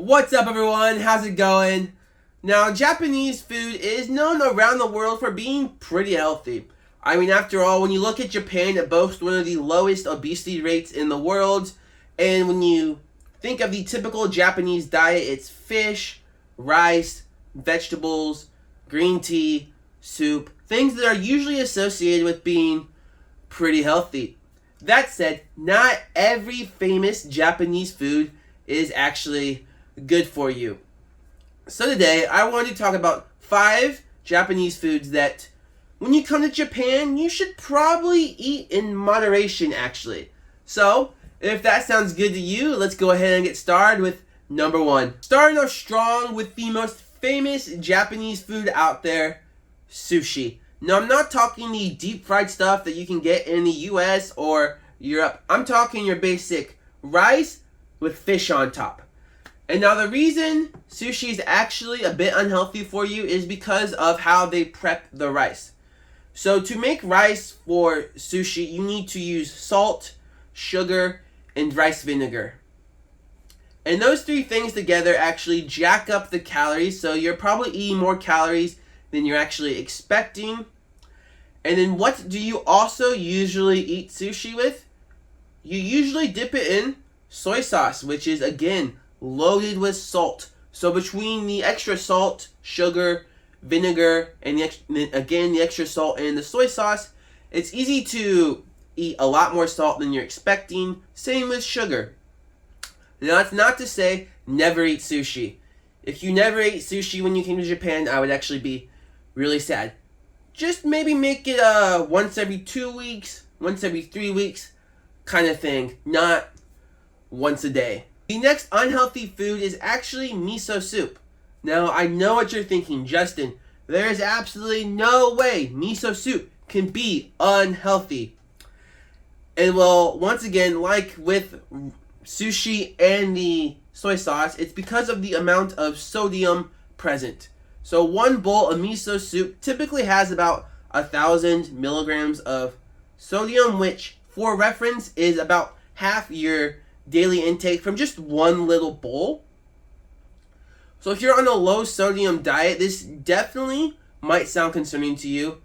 What's up, everyone? How's it going? Now, Japanese food is known around the world for being pretty healthy. I mean, after all, when you look at Japan, it boasts one of the lowest obesity rates in the world. And when you think of the typical Japanese diet, it's fish, rice, vegetables, green tea, soup, things that are usually associated with being pretty healthy. That said, not every famous Japanese food is actually good for you. So today, I wanted to talk about 5 Japanese foods that, when you come to Japan, you should probably eat in moderation, actually. So, if that sounds good to you, let's go ahead and get started with number 1. Starting off strong with the most famous Japanese food out there, sushi. Now, I'm not talking the deep fried stuff that you can get in the US or Europe. I'm talking your basic rice with fish on top. And now the reason sushi is actually a bit unhealthy for you is because of how they prep the rice. So to make rice for sushi, you need to use salt, sugar, and rice vinegar. And those 3 things together actually jack up the calories, so you're probably eating more calories than you're actually expecting. And then what do you also usually eat sushi with? You usually dip it in soy sauce, which is, again, loaded with salt. So between the extra salt, sugar, vinegar, and the extra salt and the soy sauce, it's easy to eat a lot more salt than you're expecting. Same with sugar. Now, that's not to say never eat sushi. If you never ate sushi when you came to Japan, I would actually be really sad. Just maybe make it once every 2 weeks, once every 3 weeks kind of thing, not once a day. The next unhealthy food is actually miso soup. Now, I know what you're thinking, Justin. There is absolutely no way miso soup can be unhealthy. And well, once again, like with sushi and the soy sauce, it's because of the amount of sodium present. So 1 bowl of miso soup typically has about 1,000 milligrams of sodium, which, for reference, is about half your daily intake from just 1 little bowl. So if you're on a low sodium diet, this definitely might sound concerning to you.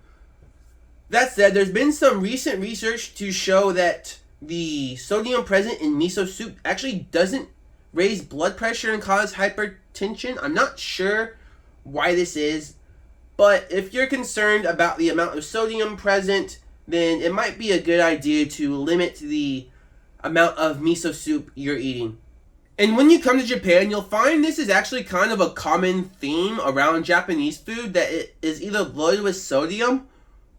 That said, there's been some recent research to show that the sodium present in miso soup actually doesn't raise blood pressure and cause hypertension. I'm not sure why this is, but if you're concerned about the amount of sodium present, then it might be a good idea to limit the amount of miso soup you're eating. And when you come to Japan, you'll find this is actually kind of a common theme around Japanese food, that it is either loaded with sodium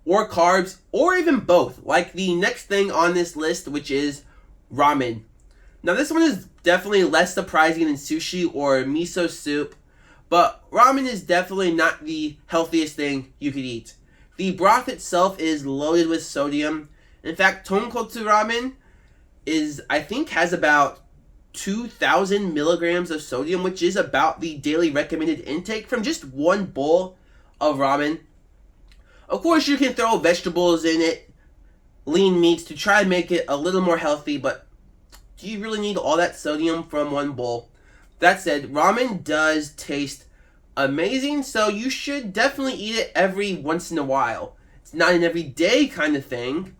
or carbs, or even both, like the next thing on this list, which is ramen. Now, this one is definitely less surprising than sushi or miso soup, but ramen is definitely not the healthiest thing you could eat. The broth itself is loaded with sodium. In fact, tonkotsu ramen has about 2,000 milligrams of sodium, which is about the daily recommended intake from just 1 bowl of ramen. Of course, you can throw vegetables in it, lean meats, to try and make it a little more healthy, but do you really need all that sodium from 1 bowl? That said, ramen does taste amazing, so you should definitely eat it every once in a while. It's not an everyday kind of thing.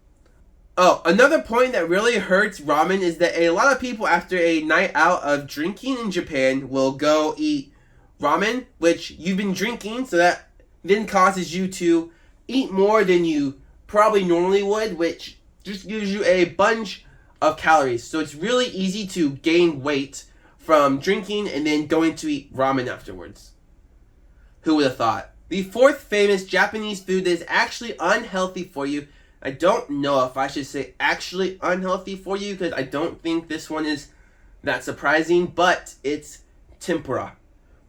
Oh, another point that really hurts ramen is that a lot of people, after a night out of drinking in Japan, will go eat ramen, which you've been drinking, so that then causes you to eat more than you probably normally would, which just gives you a bunch of calories. So it's really easy to gain weight from drinking and then going to eat ramen afterwards. Who would have thought? The 4th famous Japanese food that is actually unhealthy for you, I don't know if I should say actually unhealthy for you, because I don't think this one is that surprising, but it's tempura.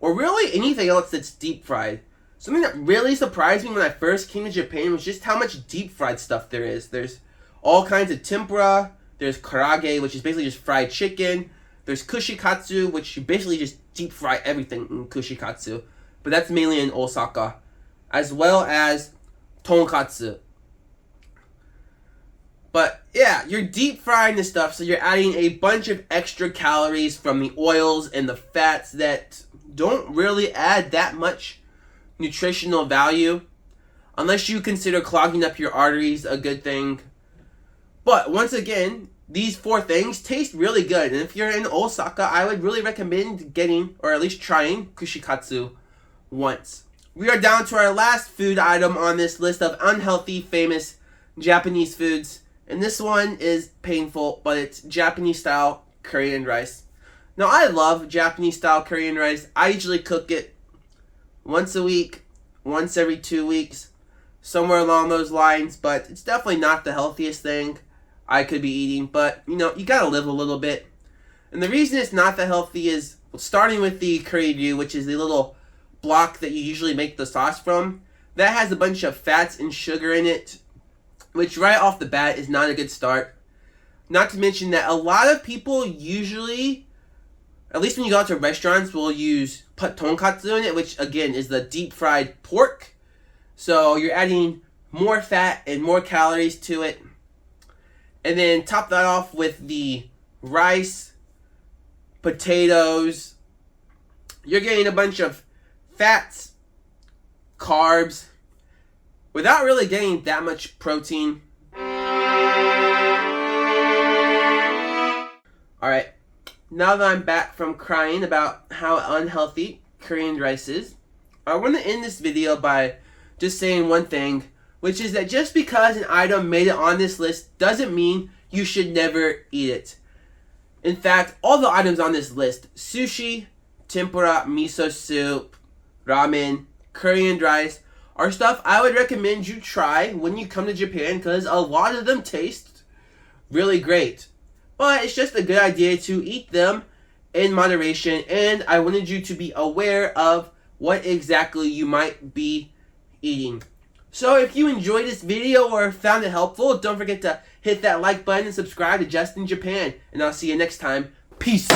Or really anything else that's deep fried. Something that really surprised me when I first came to Japan was just how much deep fried stuff there is. There's all kinds of tempura. There's karage, which is basically just fried chicken. There's kushikatsu, which you basically just deep fry everything in kushikatsu. But that's mainly in Osaka. As well as tonkatsu. But yeah, you're deep frying this stuff, so you're adding a bunch of extra calories from the oils and the fats that don't really add that much nutritional value, unless you consider clogging up your arteries a good thing. But once again, these 4 things taste really good, and if you're in Osaka, I would really recommend getting, or at least trying, kushikatsu once. We are down to our last food item on this list of unhealthy, famous Japanese foods. And this one is painful, but it's Japanese-style curry and rice. Now, I love Japanese-style curry and rice. I usually cook it once a week, once every 2 weeks, somewhere along those lines. But it's definitely not the healthiest thing I could be eating. But, you know, you gotta live a little bit. And the reason it's not that healthy is, starting with the curry ryu, which is the little block that you usually make the sauce from. That has a bunch of fats and sugar in it, which right off the bat is not a good start. Not to mention that a lot of people usually, at least when you go out to restaurants, will put tonkatsu in it, which again is the deep fried pork. So you're adding more fat and more calories to it. And then top that off with the rice, potatoes. You're getting a bunch of fats, carbs, without really getting that much protein. Alright, now that I'm back from crying about how unhealthy Korean rice is, I want to end this video by just saying one thing, which is that just because an item made it on this list doesn't mean you should never eat it. In fact, all the items on this list, sushi, tempura, miso soup, ramen, curry and rice, are stuff I would recommend you try when you come to Japan, because a lot of them taste really great. But it's just a good idea to eat them in moderation, and I wanted you to be aware of what exactly you might be eating. So if you enjoyed this video or found it helpful, don't forget to hit that like button and subscribe to Just in Japan. And I'll see you next time. Peace.